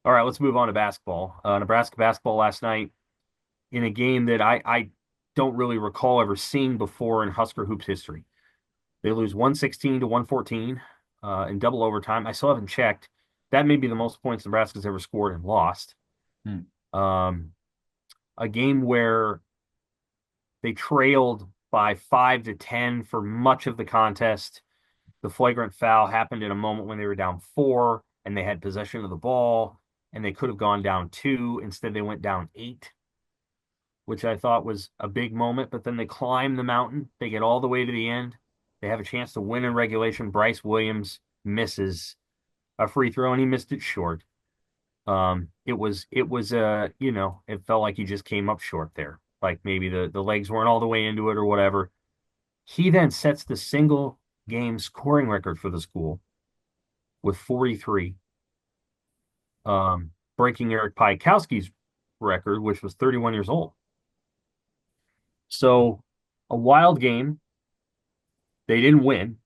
All right, let's move on to basketball. Nebraska basketball last night in a game that I don't really recall ever seeing before in Husker hoops history. They lose 116 to 114 in double overtime. I still haven't checked. That may be the most points Nebraska's ever scored and lost. Hmm. Um, a game where they trailed by 5 to 10 for much of the contest. The flagrant foul happened in a moment when they were down four and they had possession of the ball and they could have gone down two. Instead, they went down eight, which I thought was a big moment. But then they climb the mountain. They get all the way to the end. They have a chance to win in regulation. Bryce Williams misses a free throw and he missed it short. It felt like he just came up short there. Like maybe the legs weren't all the way into it or whatever. He then sets the single game scoring record for the school with 43, breaking Eric Piakowski's record, which was 31 years old. So a wild game. They didn't win.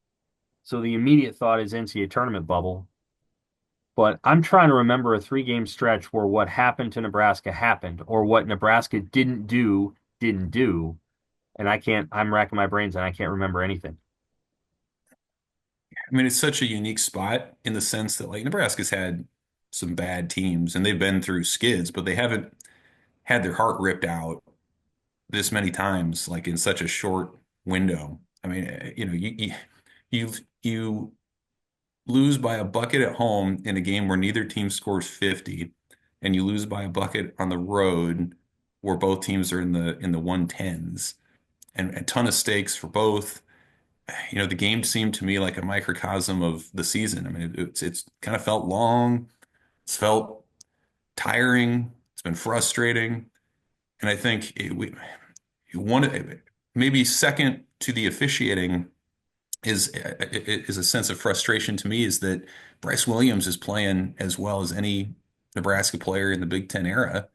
So the immediate thought is NCAA tournament bubble. But I'm trying to remember a 3 game stretch where what happened to Nebraska happened, or what Nebraska didn't do. And I'm racking my brains and I can't remember anything. I mean, it's such a unique spot in the sense that like Nebraska's had some bad teams and they've been through skids, but they haven't had their heart ripped out this many times, like in such a short window. I mean, you lose by a bucket at home in a game where neither team scores 50, and you lose by a bucket on the road where both teams are in the 110s, and a ton of stakes for both. The game seemed to me like a microcosm of the season. I mean, it's kind of felt long. It's felt tiring. It's been frustrating. And I think one maybe second to the officiating is a sense of frustration to me is that Bryce Williams is playing as well as any Nebraska player in the Big Ten era,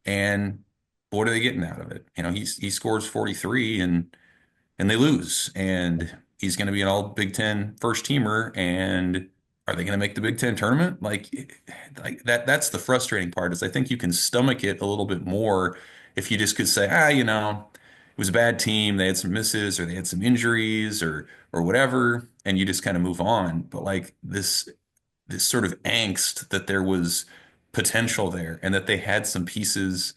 and what are they getting out of it? He scores 43 and they lose, and he's going to be an all Big Ten first teamer, and are they going to make the Big Ten tournament? Like that's the frustrating part is I think you can stomach it a little bit more if you just could say, it was a bad team, they had some misses or they had some injuries or whatever, and you just kind of move on. But like this sort of angst that there was potential there and that they had some pieces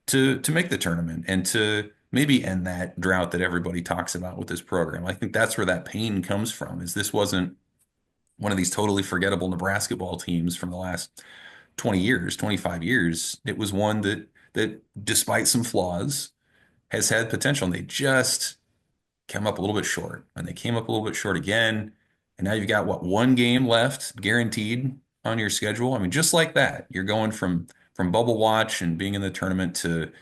to make the tournament and to maybe end that drought that everybody talks about with this program. I think that's where that pain comes from, is this wasn't one of these totally forgettable Nebraska ball teams from the last 20 years, 25 years. It was one that despite some flaws has had potential, and they just came up a little bit short. And they came up a little bit short again. And now you've got what, one game left guaranteed on your schedule. I mean, just like that, you're going from bubble watch and being in the tournament to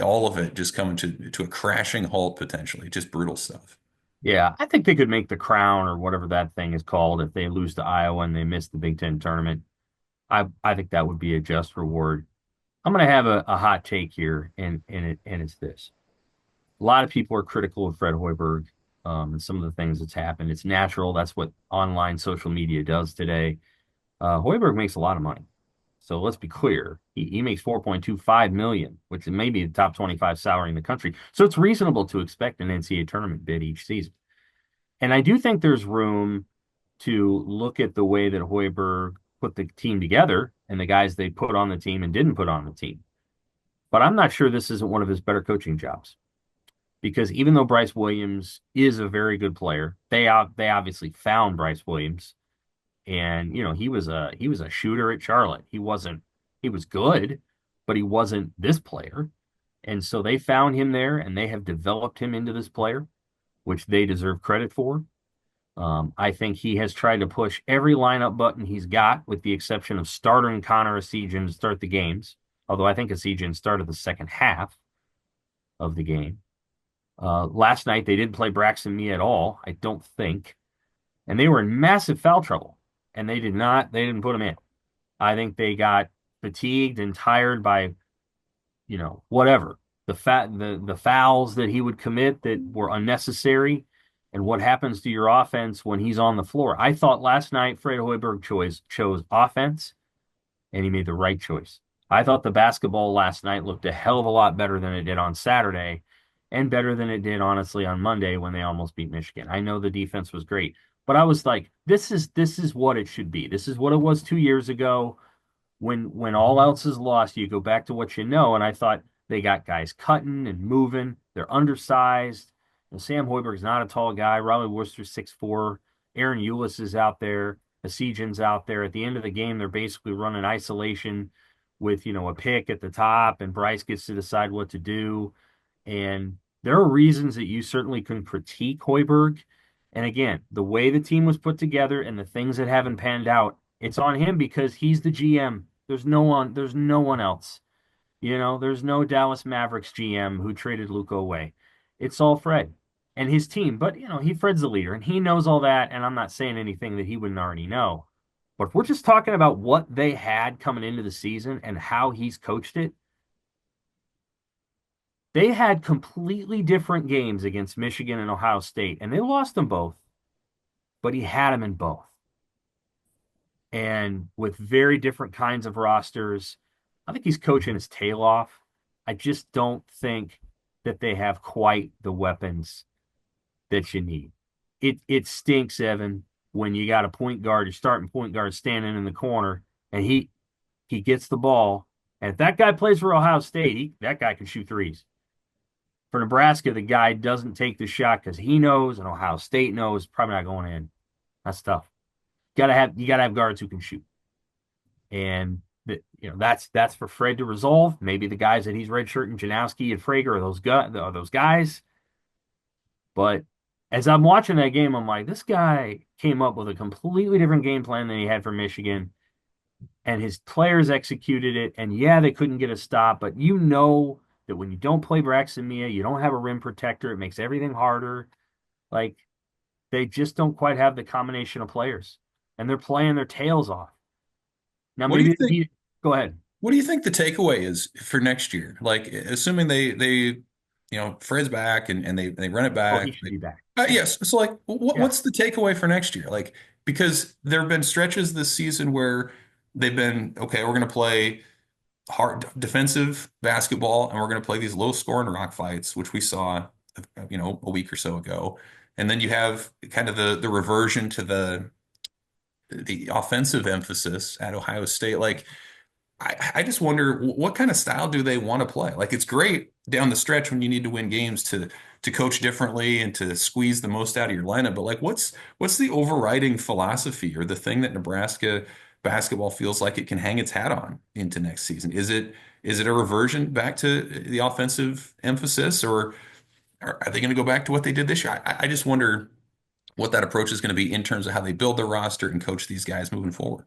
all of it just coming to a crashing halt potentially. Just brutal stuff. Yeah, I think they could make the crown or whatever that thing is called if they lose to Iowa and they miss the Big Ten tournament. I think that would be a just reward. I'm going to have a hot take here, and it's this. A lot of people are critical of Fred Hoiberg and some of the things that's happened. It's natural. That's what online social media does today. Hoiberg makes a lot of money. So let's be clear. He makes 4.25 million, which is maybe the top 25 salary in the country. So it's reasonable to expect an NCAA tournament bid each season. And I do think there's room to look at the way that Hoiberg put the team together and the guys they put on the team and didn't put on the team. But I'm not sure this isn't one of his better coaching jobs because even though Bryce Williams is a very good player, they obviously found Bryce Williams, and he was a shooter at Charlotte. He was good, but he wasn't this player, and so they found him there, and they have developed him into this player, which they deserve credit for. I think he has tried to push every lineup button he's got, with the exception of starting Connor Essegian to start the games. Although I think Essegian started the second half of the game. Last night they didn't play Braxton Mee at all, I don't think, and they were in massive foul trouble, and they didn't put him in. I think they got fatigued and tired by whatever the fouls that he would commit that were unnecessary, and what happens to your offense when he's on the floor. I thought last night Fred Hoiberg chose offense, and he made the right choice. I thought the basketball last night looked a hell of a lot better than it did on Saturday and better than it did, honestly, on Monday when they almost beat Michigan. I know the defense was great, but I was like, this is what it should be. This is what it was 2 years ago when all else is lost, you go back to what you know. And I thought they got guys cutting and moving. They're undersized. And Sam Hoiberg's not a tall guy. Riley Worcester's 6'4". Aaron Eulis is out there. Hasijan's out there. At the end of the game, they're basically running isolation with, a pick at the top, and Bryce gets to decide what to do. And there are reasons that you certainly can critique Hoiberg. And again, the way the team was put together and the things that haven't panned out, it's on him because he's the GM. There's no one else. There's no Dallas Mavericks GM who traded Luka away. It's all Fred and his team. But Fred's the leader and he knows all that. And I'm not saying anything that he wouldn't already know. But if we're just talking about what they had coming into the season and how he's coached it, they had completely different games against Michigan and Ohio State, and they lost them both, but he had them in both. And with very different kinds of rosters, I think he's coaching his tail off. I just don't think that they have quite the weapons that you need. It stinks, Evan, when you got a point guard, your starting point guard standing in the corner, and he gets the ball. And if that guy plays for Ohio State, that guy can shoot threes. For Nebraska, the guy doesn't take the shot because he knows, and Ohio State knows, probably not going in. That's tough. You gotta have guards who can shoot, and that's for Fred to resolve. Maybe the guys that he's redshirting, Janowski and Frager, are those guys. But as I'm watching that game, I'm like, this guy came up with a completely different game plan than he had for Michigan, and his players executed it. And yeah, they couldn't get a stop, but that when you don't play Braxton Mia, you don't have a rim protector. It makes everything harder. Like, they just don't quite have the combination of players, and they're playing their tails off. Now, What do you maybe think? go ahead. What do you think the takeaway is for next year? Like, assuming Fred's back and they run it Oh, he back. should be back. Yeah, Yes. So, like, yeah. what's the takeaway for next year? Like, because there have been stretches this season where they've been, okay, we're going to play hard defensive basketball and we're going to play these low scoring rock fights, which we saw, a week or so ago. And then you have kind of the reversion to the offensive emphasis at Ohio State. Like, I just wonder what kind of style do they want to play? Like, it's great down the stretch when you need to win games to coach differently and to squeeze the most out of your lineup. But like, what's the overriding philosophy or the thing that Nebraska basketball feels like it can hang its hat on into next season? Is it a reversion back to the offensive emphasis, or are they going to go back to what they did this year? I just wonder what that approach is going to be in terms of how they build their roster and coach these guys moving forward.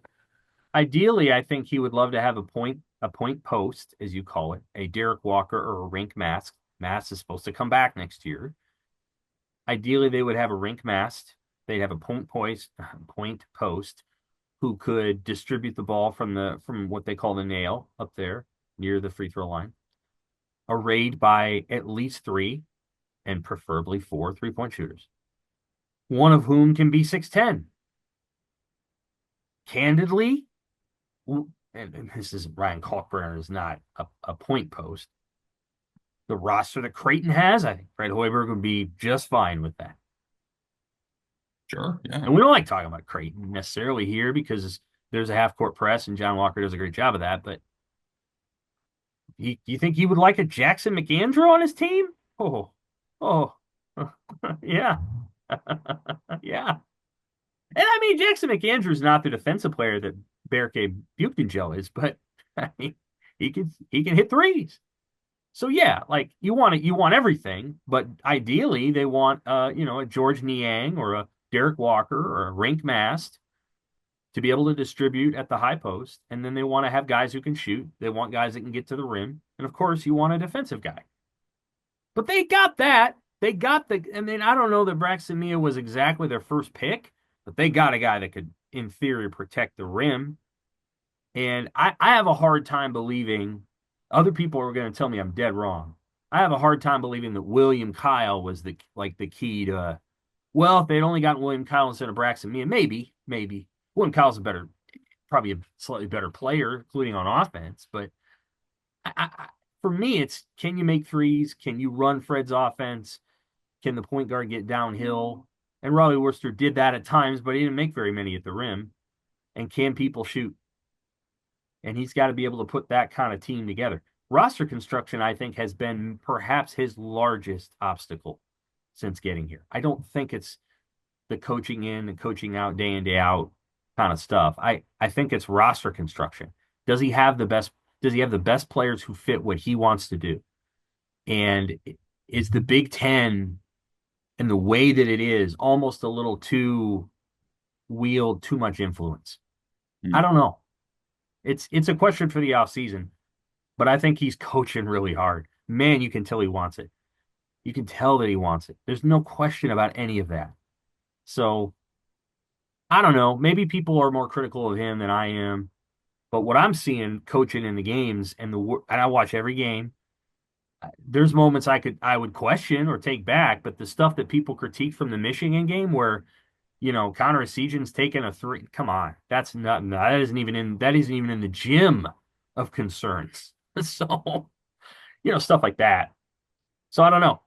Ideally, I think he would love to have a point post, as you call it, a Derek Walker or a rink mask. Mask is supposed to come back next year. Ideally, they would have a rink mast. They'd have a point post who could distribute the ball from what they call the nail up there near the free throw line, arrayed by at least three and preferably four 3-point shooters, one of whom can be 6'10". Candidly, and this is Ryan Kalkbrenner is not a point post. The roster that Creighton has, I think Fred Hoiberg would be just fine with that. Sure. Yeah. And we don't like talking about Creighton necessarily here because there's a half court press and John Walker does a great job of that. But you think he would like a Jackson McAndrew on his team? Oh, oh, yeah, yeah. And I mean, Jackson McAndrew is not the defensive player that Berke Buchtengel is, but I mean, he can hit threes. So yeah, like you want everything, but ideally they want a George Niang or a Derek Walker or a Rink Mast to be able to distribute at the high post, and then they want to have guys who can shoot. They want guys that can get to the rim, and of course you want a defensive guy. But they got that. I mean, I don't know that Braxton Mia was exactly their first pick, but they got a guy that could, in theory, protect the rim. And I have a hard time believing other people are going to tell me I'm dead wrong. I have a hard time believing that William Kyle was the key to. Well, if they'd only gotten William Kyle instead of Braxton Mia, maybe William Kyle's a better. probably a slightly better player, including on offense. But for me, it's can you make threes? Can you run Fred's offense? Can the point guard get downhill? And Raleigh Worcester did that at times, but he didn't make very many at the rim. And can people shoot? And he's got to be able to put that kind of team together. Roster construction, I think, has been perhaps his largest obstacle since getting here. I don't think it's the coaching in and coaching out day in, day out kind of stuff. I think it's roster construction. Does he have the best does he have the best players who fit what he wants to do? And is the Big Ten and the way that it is almost a little too wield too much influence? I Mm. don't know. It's a question for the offseason, but I think he's coaching really hard. Man, you can tell he wants it. You can tell that he wants it. There's no question about any of that. So I don't know. Maybe people are more critical of him than I am. But what I'm seeing coaching in the games and I watch every game. There's moments I would question or take back, but the stuff that people critique from the Michigan game where Connor Essegian's taking a three. Come on, that's not that isn't even in the gym of concerns. So stuff like that. So I don't know.